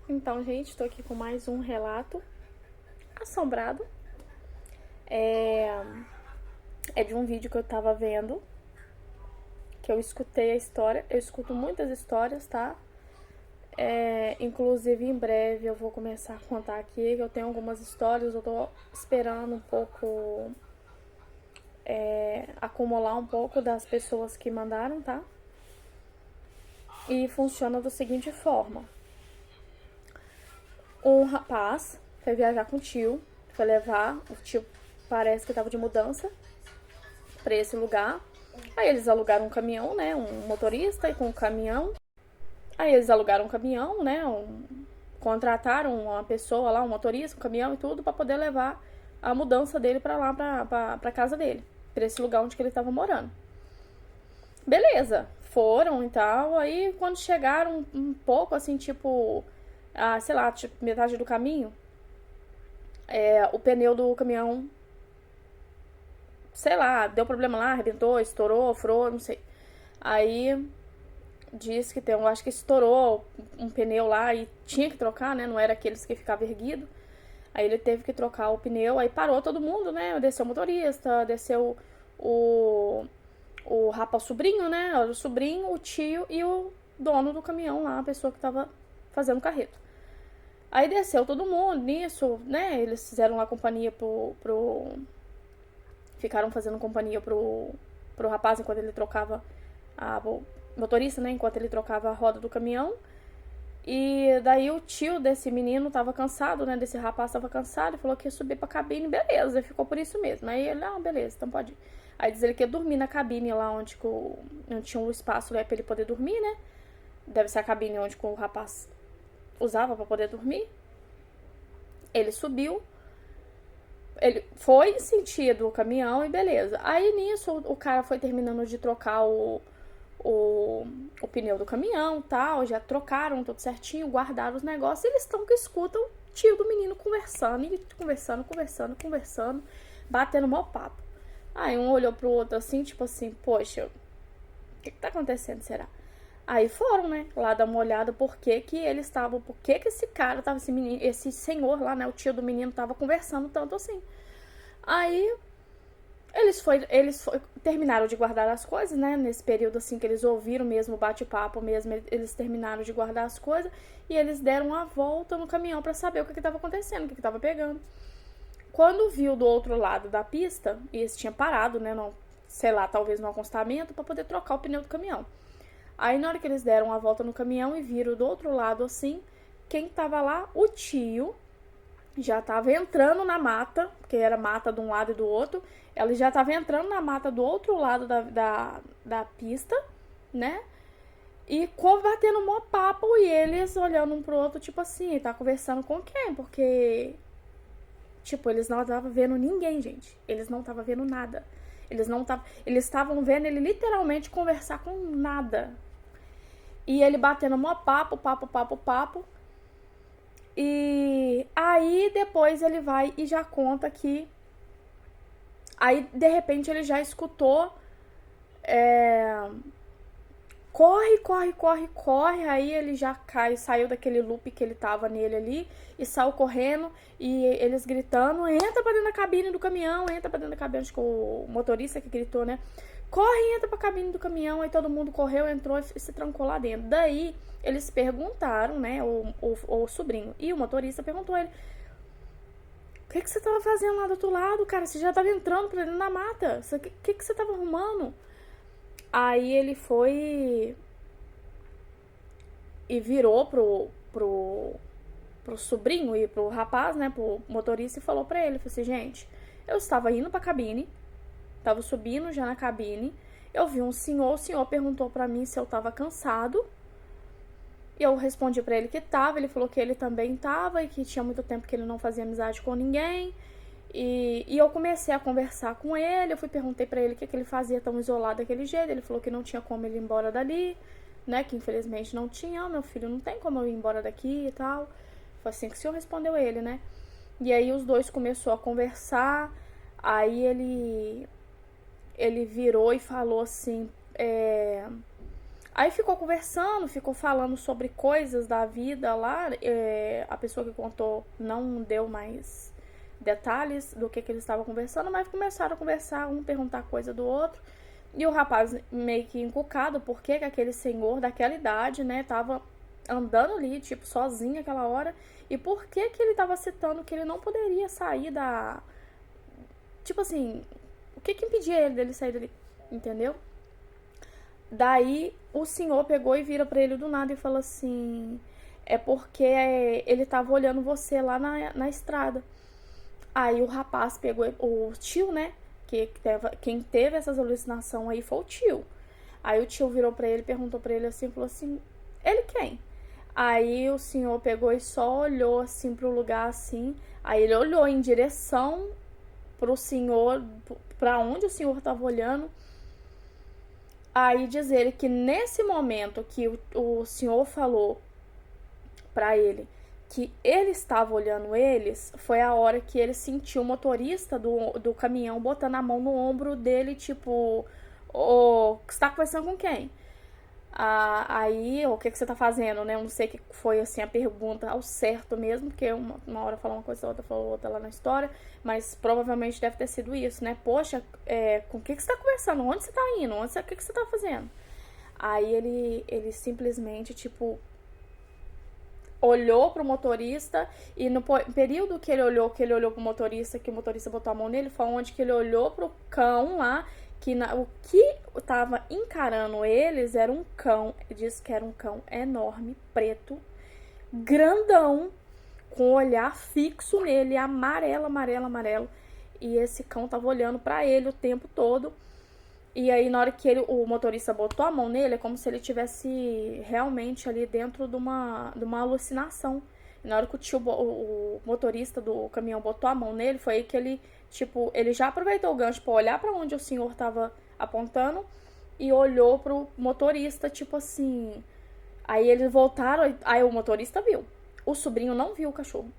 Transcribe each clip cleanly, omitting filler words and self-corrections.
Então, gente, tô aqui com mais um relato assombrado. É, é de um vídeo que eu tava vendo, que eu escutei a história. Eu escuto muitas histórias, tá? Inclusive, em breve eu vou começar a contar aqui, que eu tenho algumas histórias. Eu tô esperando um pouco, acumular um pouco das pessoas que mandaram, tá? E funciona da seguinte forma. Um rapaz foi viajar com o tio, foi levar, o tio parece que tava de mudança pra esse lugar. Aí eles alugaram um caminhão, né? Um motorista e com um caminhão. Aí eles alugaram um caminhão, né? Contrataram uma pessoa lá, um motorista, um caminhão e tudo, pra poder levar a mudança dele pra lá, pra casa dele. Pra esse lugar onde que ele tava morando. Beleza, foram e tal. Aí quando chegaram um pouco assim, tipo, sei lá, tipo, metade do caminho, o pneu do caminhão, sei lá, deu problema lá, arrebentou, estourou, furou, não sei. Aí diz que tem, eu acho que estourou um pneu lá e tinha que trocar, né? Não era aqueles que ficava erguido. Aí ele teve que trocar o pneu, aí parou todo mundo, né? Desceu o motorista, desceu o rapaz, o sobrinho, né? O sobrinho, o tio e o dono do caminhão lá, a pessoa que tava fazendo o carreto. Aí desceu todo mundo, nisso, né? Eles fizeram lá companhia ficaram fazendo companhia pro rapaz enquanto ele trocava o motorista, né? Enquanto ele trocava a roda do caminhão. E daí o tio desse menino tava cansado, né? Desse rapaz tava cansado e falou que ia subir pra cabine, beleza, ficou por isso mesmo. Aí ele, beleza, então pode ir. Aí diz ele que ia dormir na cabine lá onde tinha um espaço, né, pra ele poder dormir, né? Deve ser a cabine onde o rapaz usava pra poder dormir. Ele subiu, ele foi em sentido o caminhão e beleza. Aí nisso o cara foi terminando de trocar o pneu do caminhão, tal, já trocaram tudo certinho, guardaram os negócios, e eles estão que escutam o tio do menino conversando, e conversando, batendo mó papo. Aí um olhou pro outro assim, tipo assim, poxa, o que tá acontecendo, será? Aí foram, né, lá dar uma olhada por que eles estavam, por que esse cara tava, esse senhor lá, né, o tio do menino tava conversando tanto assim. Aí terminaram de guardar as coisas, né? Nesse período assim que eles ouviram mesmo o bate-papo mesmo, eles terminaram de guardar as coisas e eles deram a volta no caminhão para saber o que estava acontecendo, o que estava pegando. Quando viu do outro lado da pista, e eles tinham parado, né? Não, sei lá, talvez no acostamento, para poder trocar o pneu do caminhão. Aí na hora que eles deram a volta no caminhão e viram do outro lado assim, quem tava lá? O tio já tava entrando na mata, porque era mata de um lado e do outro. Ela já tava entrando na mata do outro lado da pista, né? E batendo um mó papo e eles olhando um pro outro, tipo assim, tá conversando com quem? Porque, tipo, eles não estavam vendo ninguém, gente. Eles não estavam vendo nada. Eles estavam vendo ele literalmente conversar com nada. E ele batendo mó papo. E aí depois ele vai e já conta que aí de repente ele já escutou corre, aí ele já saiu daquele loop que ele tava nele ali e saiu correndo e eles gritando, entra pra dentro da cabine do caminhão, entra pra dentro da cabine, acho que o motorista que gritou, né? Corre, entra pra cabine do caminhão, aí todo mundo correu, entrou e se trancou lá dentro. Daí eles perguntaram, né, o sobrinho e o motorista perguntou a ele, o que você tava fazendo lá do outro lado, cara? Você já tava entrando pra dentro da mata, o que você tava arrumando? Aí ele foi e virou pro sobrinho e pro rapaz, né, pro motorista, e falou pra ele, falou assim, gente, eu estava indo pra cabine, tava subindo já na cabine, eu vi um senhor, o senhor perguntou pra mim se eu tava cansado, e eu respondi pra ele que tava, ele falou que ele também tava, e que tinha muito tempo que ele não fazia amizade com ninguém, e eu comecei a conversar com ele, perguntei pra ele o que ele fazia tão isolado daquele jeito, ele falou que não tinha como ele ir embora dali, né, que infelizmente não tinha, meu filho, não tem como eu ir embora daqui e tal. Foi assim que o senhor respondeu ele, né? E aí os dois começou a conversar, aí ele virou e falou assim, Aí ficou conversando, ficou falando sobre coisas da vida lá. A pessoa que contou não deu mais detalhes do que eles estavam conversando, mas começaram a conversar, um perguntar coisa do outro. E o rapaz meio que encucado, porque que aquele senhor daquela idade, né, tava andando ali, tipo, sozinho aquela hora. E por que que ele tava citando que ele não poderia sair da... Tipo assim, o que que impedia ele dele sair dali, entendeu? Daí o senhor pegou e vira pra ele do nada e fala assim: é porque ele tava olhando você lá na estrada. Aí o rapaz pegou, o tio, né? Quem teve essas alucinações aí foi o tio. Aí o tio virou pra ele, perguntou pra ele assim, falou assim: ele quem? Aí o senhor pegou e só olhou assim pro lugar assim. Aí ele olhou em direção pro senhor, pra onde o senhor tava olhando. Aí diz ele que nesse momento que o senhor falou pra ele que ele estava olhando eles, foi a hora que ele sentiu o motorista do caminhão botando a mão no ombro dele, tipo, você tá conversando com quem? Aí, o que você tá fazendo, né? Eu não sei o que foi, assim, a pergunta ao certo mesmo, porque uma hora falou uma coisa, outra falou outra lá na história, mas provavelmente deve ter sido isso, né? Poxa, com o que você tá conversando? Onde você tá indo? O que você tá fazendo? Aí ele simplesmente, tipo, olhou pro motorista e no período que ele olhou pro motorista, que o motorista botou a mão nele, foi onde que ele olhou pro cão lá, o que tava encarando eles era um cão, diz que era um cão enorme, preto, grandão, com o olhar fixo nele, amarelo, amarelo, amarelo, e esse cão tava olhando pra ele o tempo todo. E aí, na hora que o motorista botou a mão nele, é como se ele tivesse realmente ali dentro de uma alucinação. E na hora que o motorista do caminhão botou a mão nele, foi aí que ele, tipo, ele já aproveitou o gancho pra olhar pra onde o senhor tava apontando e olhou pro motorista, tipo assim. Aí eles voltaram, aí o motorista viu. O sobrinho não viu o cachorro.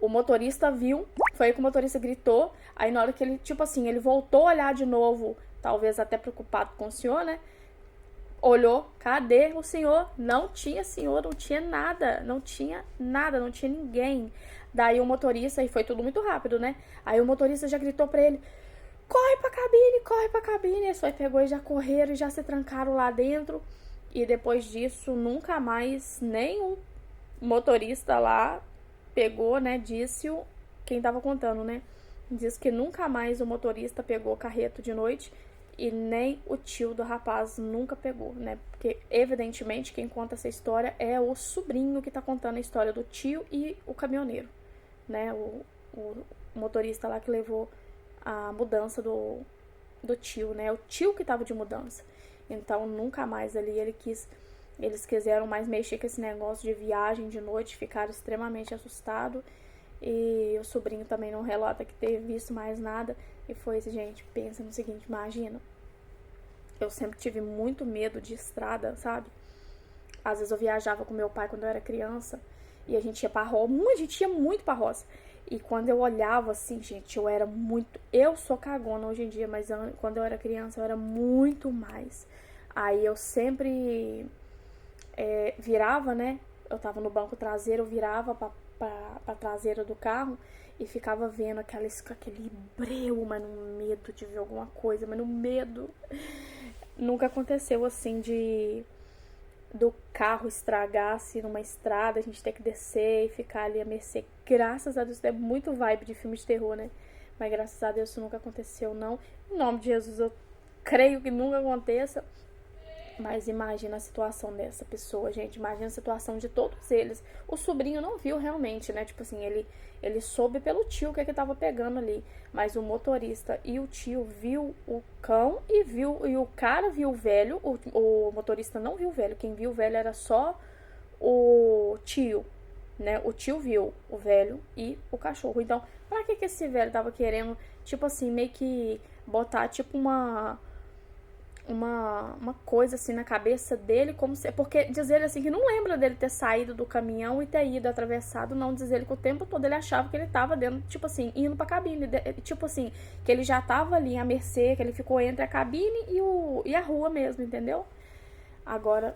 O motorista viu, foi aí que o motorista gritou. Aí na hora que ele, tipo assim, ele voltou a olhar de novo, talvez até preocupado com o senhor, né? Olhou, cadê o senhor? Não tinha senhor, não tinha nada, não tinha nada, não tinha ninguém. Daí o motorista, e foi tudo muito rápido, né? Aí o motorista já gritou pra ele: corre pra cabine, corre pra cabine. Eles foi, pegou e já correram e já se trancaram lá dentro. E depois disso, nunca mais nem o motorista lá pegou, né, disse quem tava contando, né, diz que nunca mais o motorista pegou carreto de noite e nem o tio do rapaz nunca pegou, né, porque evidentemente quem conta essa história é o sobrinho que tá contando a história do tio e o caminhoneiro, né, o motorista lá que levou a mudança do tio, né, o tio que tava de mudança. Então nunca mais ali eles quiseram mais mexer com esse negócio de viagem de noite, ficaram extremamente assustados. E o sobrinho também não relata que ter visto mais nada. E foi isso, gente, pensa no seguinte, imagina. Eu sempre tive muito medo de estrada, sabe? Às vezes eu viajava com meu pai quando eu era criança e a gente ia pra roça, a gente ia muito pra roça. E quando eu olhava assim, gente, eu sou cagona hoje em dia, mas quando eu era criança eu era muito mais. Aí eu sempre virava, né? Eu tava no banco traseiro, eu virava pra traseira do carro e ficava vendo aquele breu, mas no medo de ver alguma coisa, mas no medo. Nunca aconteceu assim do carro estragar-se numa estrada, a gente ter que descer e ficar ali a mercê. Graças a Deus, é muito vibe de filme de terror, né? Mas graças a Deus isso nunca aconteceu, não. Em nome de Jesus, eu creio que nunca aconteça. Mas imagina a situação dessa pessoa, gente. Imagina a situação de todos eles. O sobrinho não viu realmente, né? Tipo assim, ele soube pelo tio o que tava pegando ali. Mas o motorista e o tio viu o cão e o cara viu o velho. O motorista não viu o velho. Quem viu o velho era só o tio, né? O tio viu o velho e o cachorro. Então, pra que esse velho tava querendo, tipo assim, meio que botar, tipo, uma coisa assim na cabeça dele, como se, porque diz ele assim que não lembra dele ter saído do caminhão e ter ido atravessado, não, diz ele que o tempo todo ele achava que ele tava dentro, tipo assim, indo pra cabine, tipo assim, que ele já tava ali à mercê, que ele ficou entre a cabine e a rua mesmo, entendeu? agora